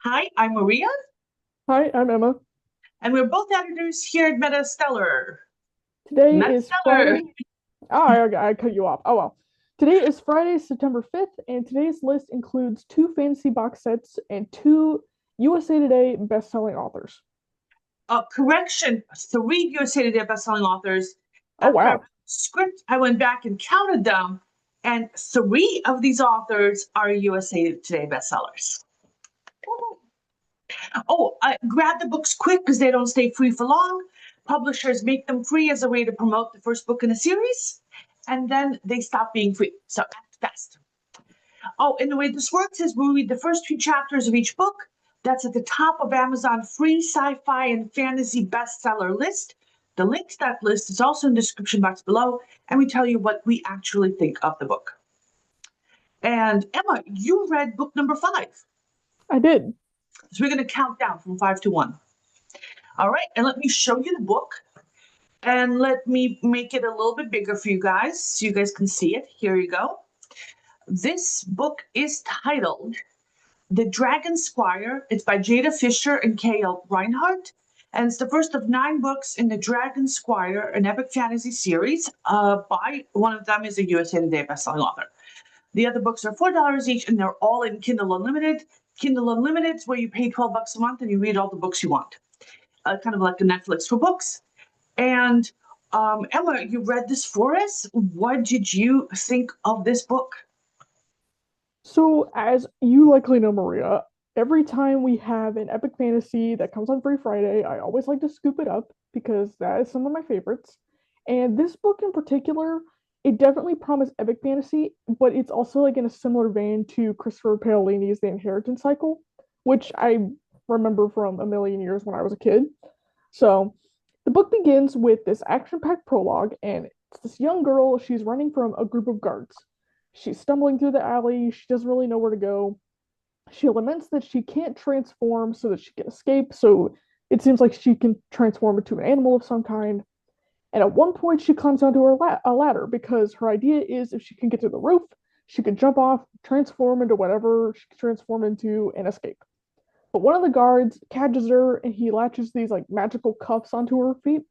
Hi, I'm Maria, Hi, I'm Emma. and we're both editors here at MetaStellar. Today is MetaStellar. Friday. Oh, I cut you off. Oh well. Today is Friday, September 5th, and today's list includes two fantasy box sets and two USA Today best-selling authors. Correction, three USA Today bestselling authors. Oh After I wrote wow. the script, I went back and counted them, and three of these authors are USA Today bestsellers. Oh, grab the books quick because they don't stay free for long. Publishers make them free as a way to promote the first book in a series, and then they stop being free. So act fast. Oh, and the way this works is we read the first two chapters of each book. That's at the top of Amazon free sci-fi and fantasy bestseller list. The link to that list is also in the description box below, and we tell you what we actually think of the book. And Emma, you read book number 5. I did. So we're going to count down from 5 to 1. All right, and let me show you the book. And let me make it a little bit bigger for you guys so you guys can see it. Here you go. This book is titled The Dragon Squire. It's by Jada Fisher and K.L. Reinhardt. And it's the first of 9 books in the Dragon Squire, an epic fantasy series by one of them is a USA Today bestselling author. The other books are $4 each, and they're all in Kindle Unlimited. Kindle Unlimited is where you pay $12 a month and you read all the books you want, kind of like a Netflix for books. And Emma, you read this for us. What did you think of this book? So, as you likely know, Maria, every time we have an epic fantasy that comes on Free Friday, I always like to scoop it up because that is some of my favorites. And this book in particular, it definitely promised epic fantasy, but it's also like in a similar vein to Christopher Paolini's The Inheritance Cycle, which I remember from a million years when I was a kid. So, the book begins with this action-packed prologue, and it's this young girl. She's running from a group of guards. She's stumbling through the alley. She doesn't really know where to go. She laments that she can't transform so that she can escape. So it seems like she can transform into an animal of some kind. And at one point, she climbs onto a ladder because her idea is if she can get to the roof, she can jump off, transform into whatever she can transform into, and escape. But one of the guards catches her and he latches these like magical cuffs onto her feet,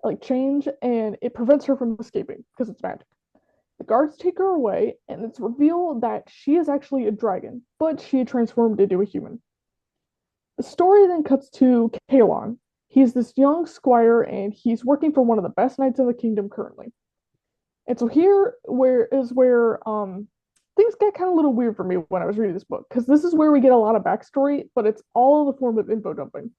like chains, and it prevents her from escaping because it's magic. The guards take her away, and it's revealed that she is actually a dragon, but she transformed into a human. The story then cuts to Kalon. He's this young squire, and he's working for one of the best knights in the kingdom currently. And so here where things get kind of a little weird for me when I was reading this book, because this is where we get a lot of backstory, but it's all in the form of info dumping.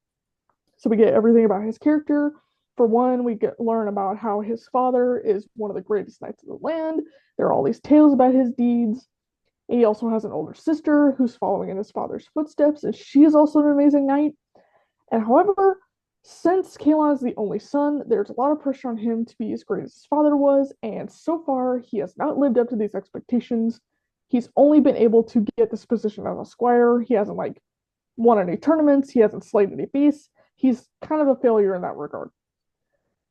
So we get everything about his character. For one, learn about how his father is one of the greatest knights of the land. There are all these tales about his deeds. He also has an older sister who's following in his father's footsteps, and she is also an amazing knight. And however, since Kalon is the only son, there's a lot of pressure on him to be as great as his father was, and so far he has not lived up to these expectations. He's only been able to get this position as a squire. He hasn't like won any tournaments, he hasn't slayed any beasts. He's kind of a failure in that regard.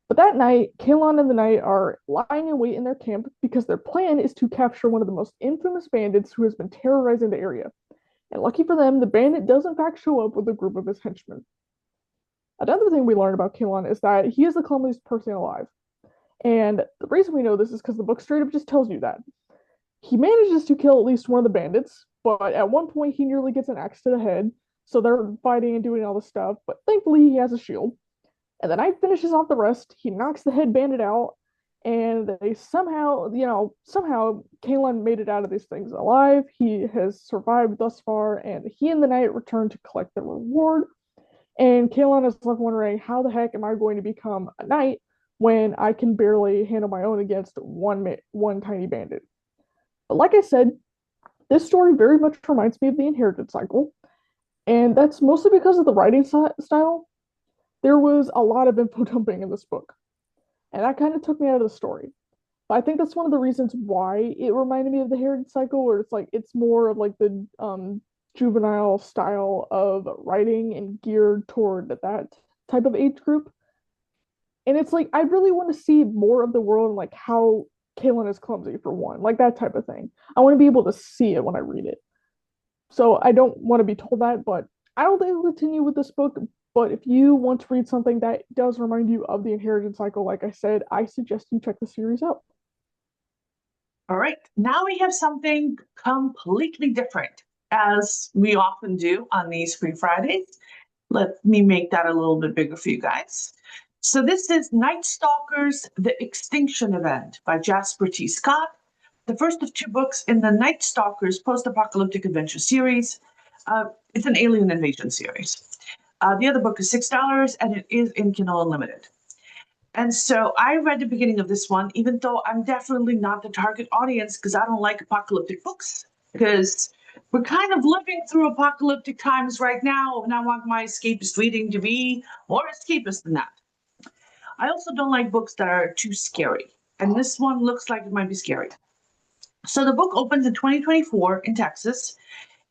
But that night, Kalon and the knight are lying in wait in their camp because their plan is to capture one of the most infamous bandits who has been terrorizing the area. And lucky for them, the bandit does in fact show up with a group of his henchmen. Another thing we learn about Kalon is that he is the clumsiest person alive. And the reason we know this is because the book straight up just tells you that. He manages to kill at least one of the bandits, but at one point he nearly gets an axe to the head. So they're fighting and doing all this stuff, but thankfully he has a shield. And the knight finishes off the rest. He knocks the head bandit out, and they somehow Kalen made it out of these things alive. He has survived thus far, and he and the knight return to collect the reward. And Kalen is left wondering, how the heck am I going to become a knight when I can barely handle my own against one tiny bandit? But like I said, this story very much reminds me of the Inheritance Cycle, and that's mostly because of the writing style. There was a lot of info dumping in this book, and that kind of took me out of the story. But I think that's one of the reasons why it reminded me of the Heritage Cycle, where it's more of like the juvenile style of writing and geared toward that type of age group. And it's like I really want to see more of the world and like how Kaylin is clumsy for one, like that type of thing. I want to be able to see it when I read it. So I don't want to be told that, but I don't think I'll continue with this book, but if you want to read something that does remind you of the inheritance cycle, like I said, I suggest you check the series out. All right, now we have something completely different, as we often do on these Free Fridays. Let me make that a little bit bigger for you guys. So this is Nightstalkers, The Extinction Event by Jasper T. Scott, the first of 2 books in the Nightstalkers post-apocalyptic adventure series. It's an alien invasion series. The other book is $6, and it is in Kindle Unlimited. And so I read the beginning of this one, even though I'm definitely not the target audience because I don't like apocalyptic books, because we're kind of living through apocalyptic times right now, and I want my escapist reading to be more escapist than that. I also don't like books that are too scary, and this one looks like it might be scary. So the book opens in 2024 in Texas.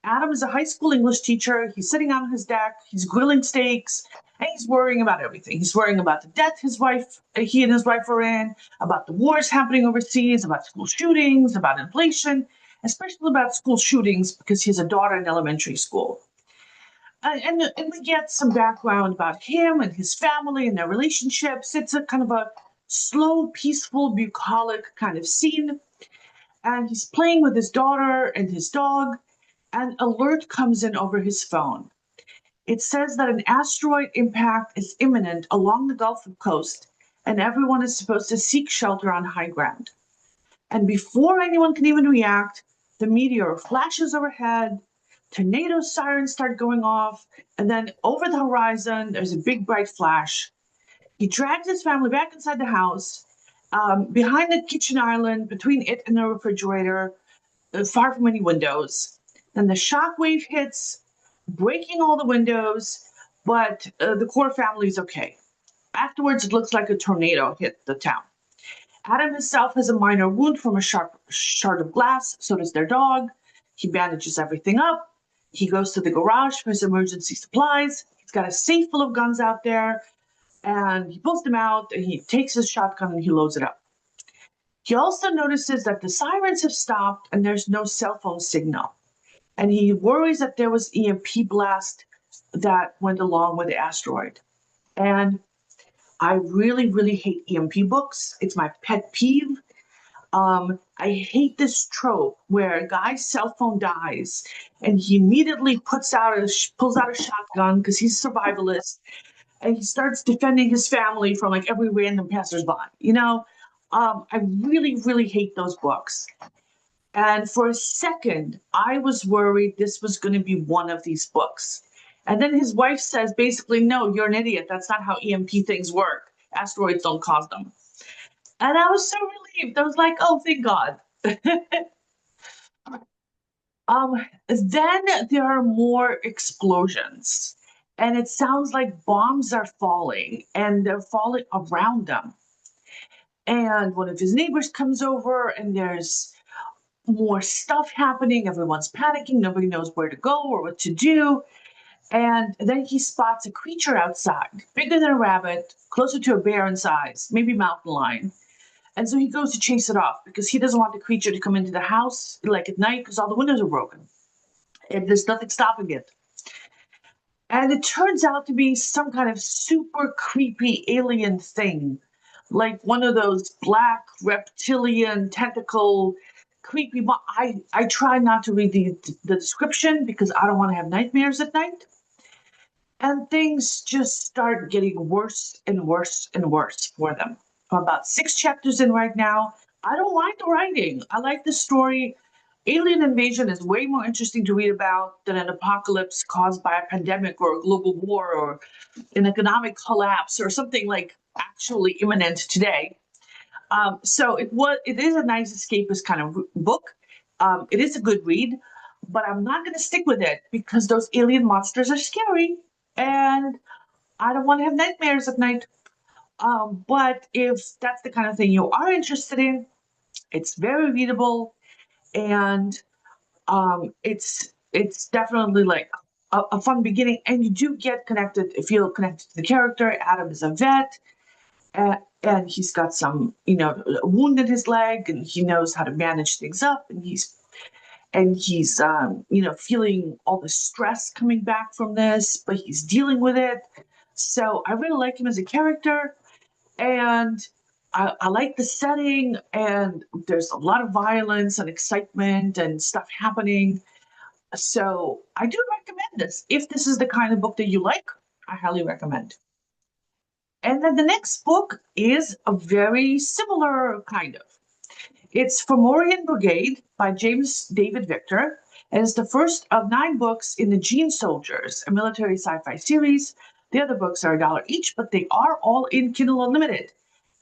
Adam is a high school English teacher. He's sitting on his deck, he's grilling steaks, and he's worrying about everything. He's worrying about the debt he and his wife are in, about the wars happening overseas, about school shootings, about inflation, especially about school shootings because he has a daughter in elementary school. And we get some background about him and his family and their relationships. It's a kind of a slow, peaceful, bucolic kind of scene. And he's playing with his daughter and his dog. An alert comes in over his phone. It says that an asteroid impact is imminent along the Gulf Coast, and everyone is supposed to seek shelter on high ground. And before anyone can even react, the meteor flashes overhead, tornado sirens start going off, and then over the horizon, there's a big bright flash. He drags his family back inside the house, behind the kitchen island, between it and the refrigerator, far from any windows. Then the shockwave hits, breaking all the windows, but the core family is okay. Afterwards, it looks like a tornado hit the town. Adam himself has a minor wound from a sharp shard of glass, so does their dog. He bandages everything up. He goes to the garage for his emergency supplies. He's got a safe full of guns out there, and he pulls them out, and he takes his shotgun and he loads it up. He also notices that the sirens have stopped and there's no cell phone signal. And he worries that there was EMP blast that went along with the asteroid. And I really, really hate EMP books. It's my pet peeve. I hate this trope where a guy's cell phone dies and he immediately pulls out a shotgun because he's a survivalist, and he starts defending his family from like every random passersby. I really, really hate those books. And for a second, I was worried this was going to be one of these books. And then his wife says, basically, no, you're an idiot. That's not how EMP things work. Asteroids don't cause them. And I was so relieved. I was like, oh, thank God. Then there are more explosions. And it sounds like bombs are falling, and they're falling around them. And one of his neighbors comes over, and there's more stuff happening. Everyone's panicking. Nobody knows where to go or what to do. And then he spots a creature outside, bigger than a rabbit, closer to a bear in size, maybe mountain lion. And so he goes to chase it off because he doesn't want the creature to come into the house like at night because all the windows are broken. And there's nothing stopping it. And it turns out to be some kind of super creepy alien thing, like one of those black reptilian tentacle creepy. I try not to read the description because I don't want to have nightmares at night. And things just start getting worse and worse and worse for them. I'm about 6 chapters in right now. I don't like the writing. I like the story. Alien invasion is way more interesting to read about than an apocalypse caused by a pandemic or a global war or an economic collapse or something like actually imminent today. So it is a nice escapist kind of book. It is a good read, but I'm not going to stick with it because those alien monsters are scary, and I don't want to have nightmares at night. But if that's the kind of thing you are interested in, it's very readable, and it's definitely like a fun beginning, and you do feel connected to the character. Adam is a vet. And he's got some, wound in his leg, and he knows how to manage things up. and he's feeling all the stress coming back from this, but he's dealing with it. So I really like him as a character, and I like the setting, and there's a lot of violence and excitement and stuff happening. So I do recommend this. If this is the kind of book that you like, I highly recommend. And then the next book is a very similar kind of. It's Fomorian Brigade by James David Victor, and it's the first of 9 books in the Gene Soldiers, a military sci-fi series. The other books are $1 each, but they are all in Kindle Unlimited.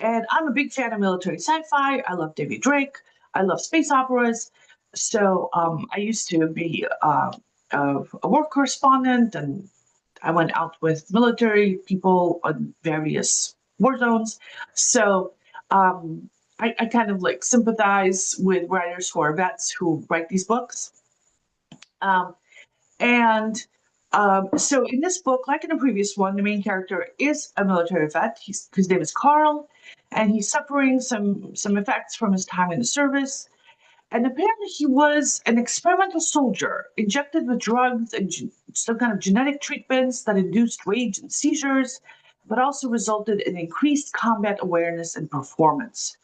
And I'm a big fan of military sci-fi. I love David Drake. I love space operas. So I used to be a war correspondent, and I went out with military people on various war zones. So I kind of like sympathize with writers who are vets who write these books. Um, and so in this book, like in the previous one, the main character is a military vet. His name is Carl, and he's suffering some effects from his time in the service. And apparently he was an experimental soldier injected with drugs and some kind of genetic treatments that induced rage and seizures, but also resulted in increased combat awareness and performance.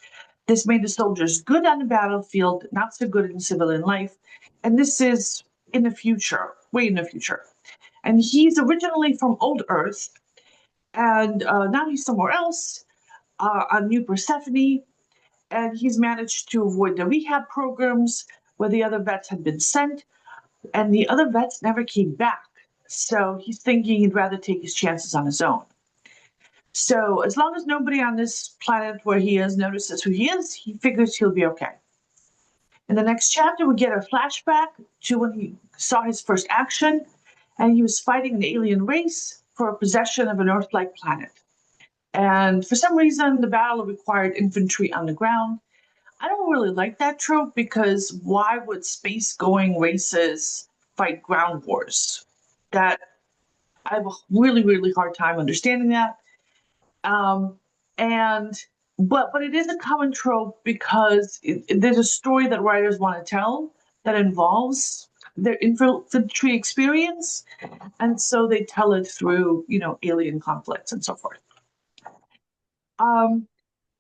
This made the soldiers good on the battlefield, not so good in civilian life. And this is in the future, way in the future. And he's originally from Old Earth, and now he's somewhere else on New Persephone. And he's managed to avoid the rehab programs where the other vets had been sent, and the other vets never came back. So he's thinking he'd rather take his chances on his own. So as long as nobody on this planet where he is notices who he is, he figures he'll be okay. In the next chapter, we get a flashback to when he saw his first action, and he was fighting an alien race for possession of an Earth-like planet. And for some reason, the battle required infantry on the ground. I don't really like that trope because why would space-going races fight ground wars? That I have a really, really hard time understanding that. But it is a common trope because there's a story that writers want to tell that involves their infantry experience, and so they tell it through alien conflicts and so forth. Then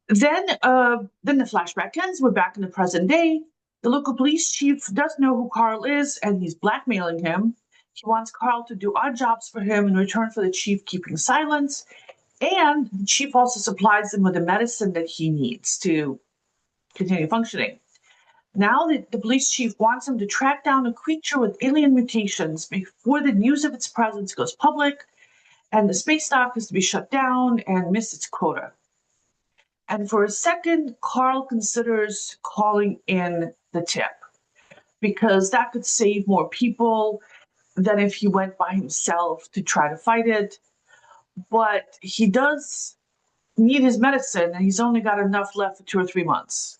the flashback ends. We're back in the present day. The local police chief does know who Carl is, and he's blackmailing him. He wants Carl to do odd jobs for him in return for the chief keeping silence. And the chief also supplies him with the medicine that he needs to continue functioning. Now the police chief wants him to track down a creature with alien mutations before the news of its presence goes public, and the space dock is to be shut down and miss its quota. And for a second, Carl considers calling in the tip because that could save more people than if he went by himself to try to fight it. But he does need his medicine, and he's only got enough left for 2 or 3 months.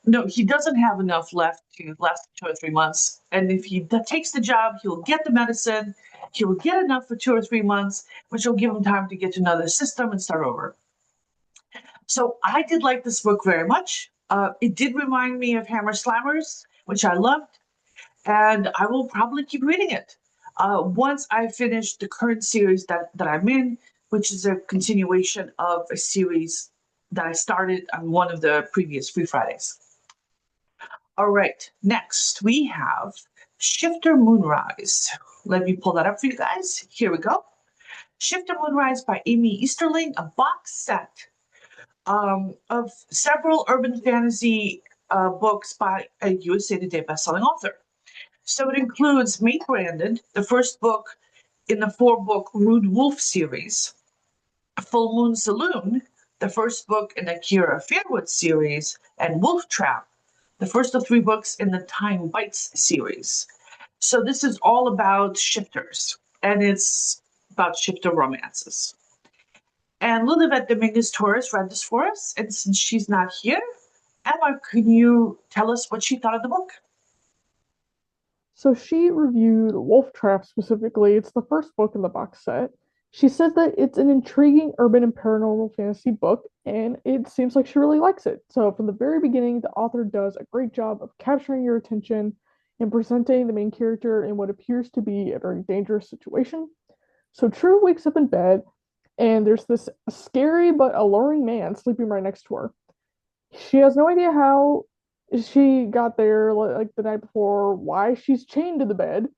No, he doesn't have enough left to last 2 or 3 months. And if he takes the job, he'll get the medicine. He will get enough for 2 or 3 months, which will give him time to get to another system and start over. So I did like this book very much. It did remind me of Hammer Slammers, which I loved, and I will probably keep reading it once I finish the current series that I'm in, which is a continuation of a series that I started on one of the previous Free Fridays. All right, next we have Shifter Moonrise. Let me pull that up for you guys. Here we go. Shifter Moonrise by Aimee Easterling, a box set of several urban fantasy books by a USA Today bestselling author. So it includes Mate Branded, the first book in the 4-book Rude Wolf series, Full Moon Saloon, the first book in the Kira Fairwood series, and Wolf Trap, the first of 3 books in the Time Bites series. So this is all about shifters, and it's about shifter romances. And Lilibet Dominguez Torres read this for us, and since she's not here, Emma, can you tell us what she thought of the book? So she reviewed Wolf Trap specifically. It's the first book in the box set, She said that it's an intriguing urban and paranormal fantasy book, and it seems like she really likes it. So, from the very beginning, the author does a great job of capturing your attention and presenting the main character in what appears to be a very dangerous situation. So, True wakes up in bed, and there's this scary but alluring man sleeping right next to her. She has no idea how she got there like the night before, why she's chained to the bed,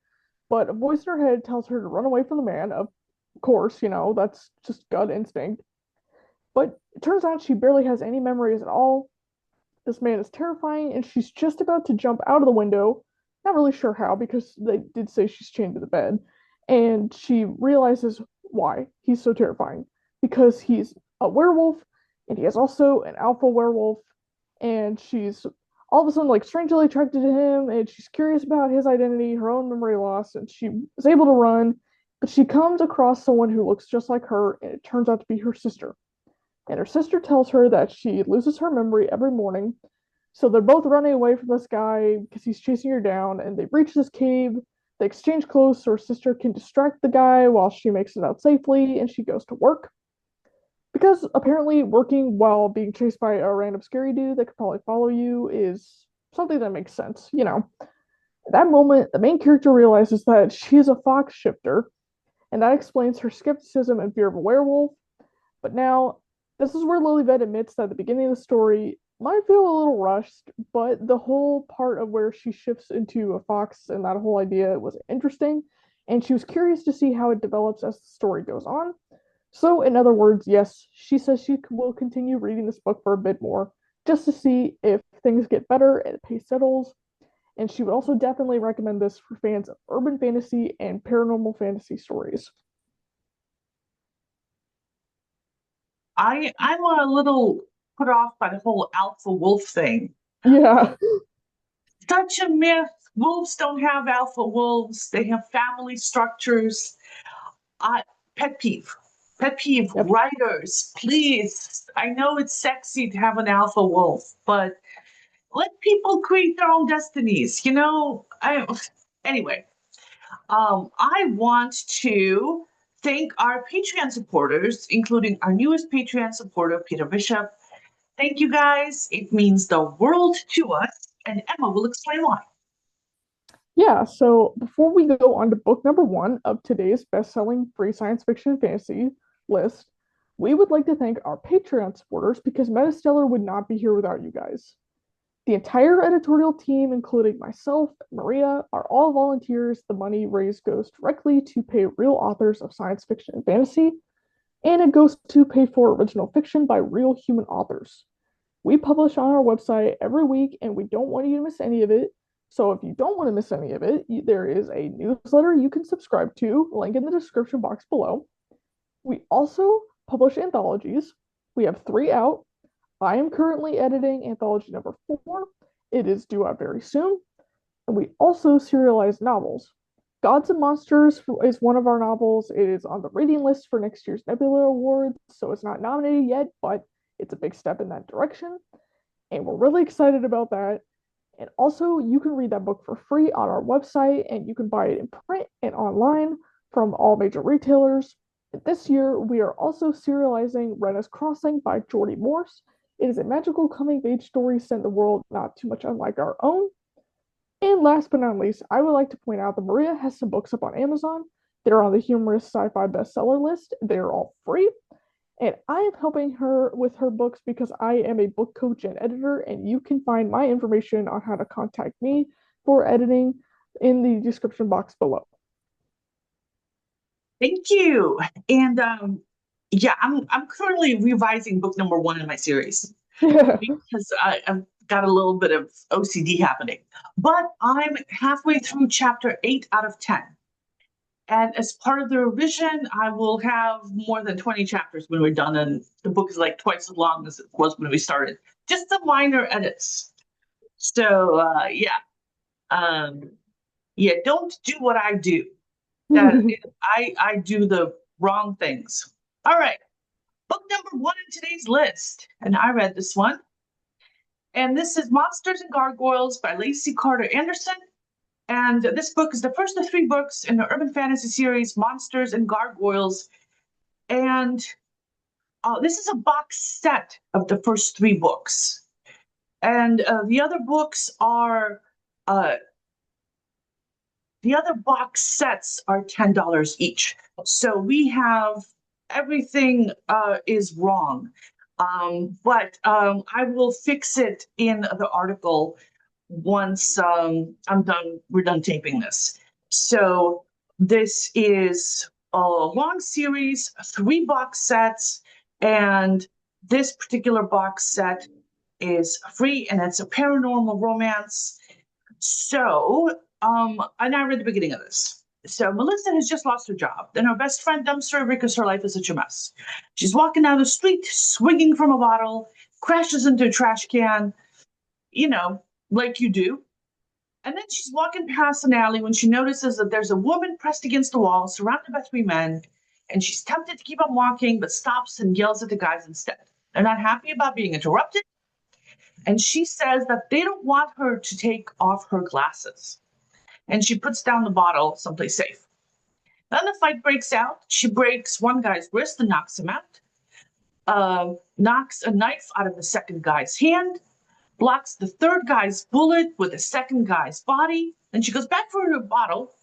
but a voice in her head tells her to run away from the man. Of course, that's just gut instinct. But it turns out she barely has any memories at all. This man is terrifying, and she's just about to jump out of the window. Not really sure how, because they did say she's chained to the bed. And she realizes why he's so terrifying. Because he's a werewolf, and he is also an alpha werewolf. And she's all of a sudden like strangely attracted to him, and she's curious about his identity, her own memory loss, and she is able to run. But she comes across someone who looks just like her, and it turns out to be her sister. And her sister tells her that she loses her memory every morning. So they're both running away from this guy because he's chasing her down, and they reach this cave. They exchange clothes so her sister can distract the guy while she makes it out safely, and she goes to work. Because apparently working while being chased by a random scary dude that could probably follow you is something that makes sense. At that moment, the main character realizes that she is a fox shifter, and that explains her skepticism and fear of a werewolf. But now, this is where Lilybeth admits that the beginning of the story might feel a little rushed, but the whole part of where she shifts into a fox and that whole idea was interesting, and she was curious to see how it develops as the story goes on. So, in other words, yes, she says she will continue reading this book for a bit more, just to see if things get better and the pace settles. And she would also definitely recommend this for fans of urban fantasy and paranormal fantasy stories. I'm a little put off by the whole alpha wolf thing. Yeah. Such a myth. Wolves don't have alpha wolves. They have family structures. I pet peeve. Pet peeve. Yep. Writers, please. I know it's sexy to have an alpha wolf, but let people create their own destinies. Anyway. I want to thank our Patreon supporters, including our newest Patreon supporter, Peter Bishop. Thank you guys. It means the world to us, and Emma will explain why. Yeah, so before we go on to book number one of today's best-selling free science fiction and fantasy list, we would like to thank our Patreon supporters because MetaStellar would not be here without you guys. The entire editorial team, including myself and Maria, are all volunteers. The money raised goes directly to pay real authors of science fiction and fantasy, and it goes to pay for original fiction by real human authors. We publish on our website every week, and we don't want you to miss any of it. So if you don't want to miss any of it, there is a newsletter you can subscribe to, link in the description box below. We also publish anthologies. We have 3 out. I am currently editing anthology number 4. It is due out very soon. And we also serialize novels. Gods and Monsters is one of our novels. It is on the reading list for next year's Nebula Awards, so it's not nominated yet, but it's a big step in that direction. And we're really excited about that. And also, you can read that book for free on our website, and you can buy it in print and online from all major retailers. And this year, we are also serializing RENNA'S Crossing by Geordie Morse. It is a magical coming-of-age story set in the world not too much unlike our own. And last but not least, I would like to point out that Maria has some books up on Amazon. They're on the humorous sci-fi bestseller list. They're all free. And I am helping her with her books because I am a book coach and editor, and you can find my information on how to contact me for editing in the description box below. Thank you. And yeah, I'm currently revising book number 1 in my series because I've got a little bit of OCD happening. But I'm halfway through chapter 8 out of 10. And as part of the revision, I will have more than 20 chapters when we're done, and the book is like twice as long as it was when we started. Just the minor edits. So yeah, don't do what I do. I do the wrong things. All right, book number 1 in today's list, and I read this one. And this is Monsters and Gargoyles by Lacey Carter Andersen. And this book is the first of 3 books in the urban fantasy series Monsters and Gargoyles, And this is a box set of the first 3 books. And the other books are, the other box sets are $10 each. So we have, everything is wrong. But I will fix it in the article once we're done taping this. So this is a long series, 3 box sets, and this particular box set is free, and it's a paranormal romance. So, and I read the beginning of this. So Melissa has just lost her job. Then her best friend dumps her because her life is such a mess. She's walking down the street, swinging from a bottle, crashes into a trash can, you know, like you do. And then she's walking past an alley when she notices that there's a woman pressed against the wall, surrounded by 3 men, and she's tempted to keep on walking, but stops and yells at the guys instead. They're not happy about being interrupted, and she says that they don't want her to take off her glasses. And she puts down the bottle someplace safe. Then the fight breaks out. She breaks one guy's wrist and knocks him out, knocks a knife out of the second guy's hand, blocks the third guy's bullet with the second guy's body. Then she goes back for her bottle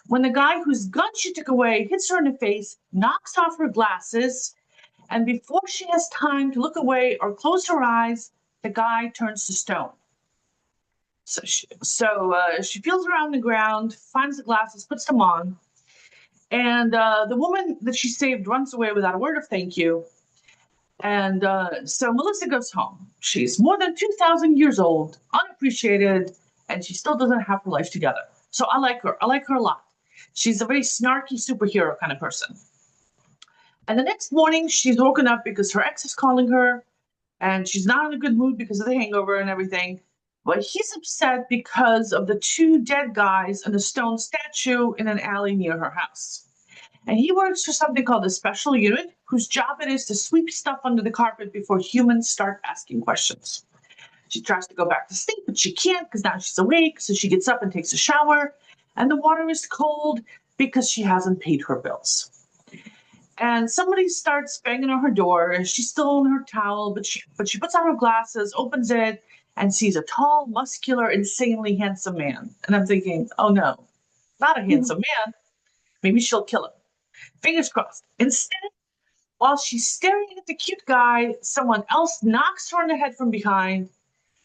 when the guy whose gun she took away hits her in the face, knocks off her glasses, and before she has time to look away or close her eyes, the guy turns to stone. So she feels around the ground, finds the glasses, puts them on, and the woman that she saved runs away without a word of thank you. And so Melissa goes home. She's more than 2,000 years old, unappreciated, and she still doesn't have her life together. So I like her. I like her a lot. She's a very snarky superhero kind of person. And the next morning, she's woken up because her ex is calling her, and she's not in a good mood because of the hangover and everything. But he's upset because of the 2 dead guys and a stone statue in an alley near her house. And he works for something called a special unit, whose job it is to sweep stuff under the carpet before humans start asking questions. She tries to go back to sleep, but she can't because now she's awake. So she gets up and takes a shower, and the water is cold because she hasn't paid her bills. And somebody starts banging on her door, and she's still in her towel, but she puts on her glasses, opens it, and sees a tall, muscular, insanely handsome man. And I'm thinking, oh no, not a handsome man. Maybe she'll kill him. Fingers crossed. Instead, while she's staring at the cute guy, someone else knocks her in the head from behind.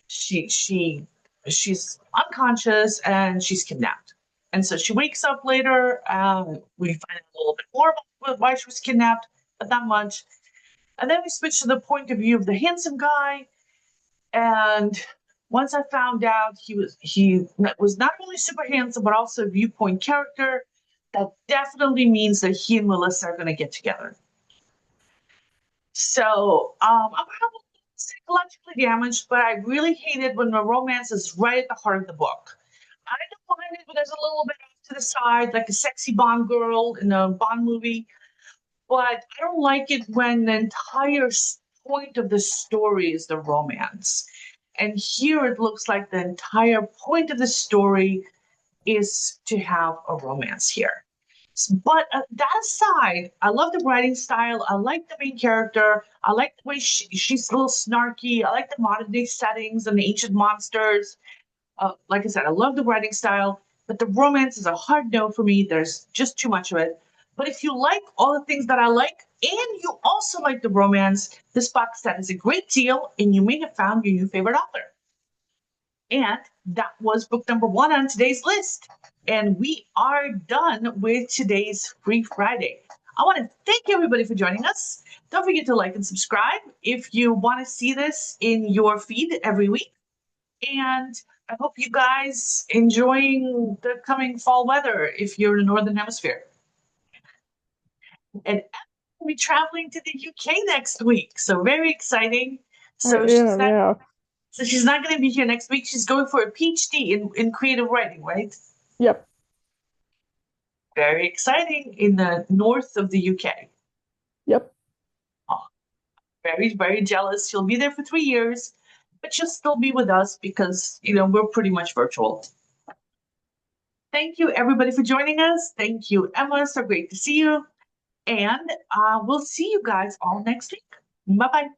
She's unconscious and she's kidnapped. And so she wakes up later. We find out a little bit more about why she was kidnapped, but not much. And then we switch to the point of view of the handsome guy. And once I found out he was not only super handsome, but also a viewpoint character, that definitely means that he and Melissa are going to get together. So I'm probably psychologically damaged, but I really hate it when the romance is right at the heart of the book. I don't mind it when there's a little bit off to the side, like a sexy Bond girl in a Bond movie, but I don't like it when the entire point of the story is the romance. And here it looks like the entire point of the story is to have a romance here. But that aside, I love the writing style. I like the main character. I like the way she's a little snarky. I like the modern day settings and the ancient monsters. Like I said, I love the writing style, but the romance is a hard no for me. There's just too much of it. But if you like all the things that I like, and you also like the romance, this box set is a great deal, and you may have found your new favorite author. And that was book number 1 on today's list. And we are done with today's Free Friday. I want to thank everybody for joining us. Don't forget to like and subscribe if you want to see this in your feed every week. And I hope you guys enjoying the coming fall weather if you're in the Northern Hemisphere. And we'll be traveling to the UK next week. So very exciting. So So she's not going to be here next week. She's going for a PhD in creative writing, right? Yep. Very exciting, in the north of the UK. Yep. Oh, very, very jealous. She'll be there for 3 years, but she'll still be with us because, we're pretty much virtual. Thank you, everybody, for joining us. Thank you, Emma. So great to see you. And we'll see you guys all next week. Bye bye.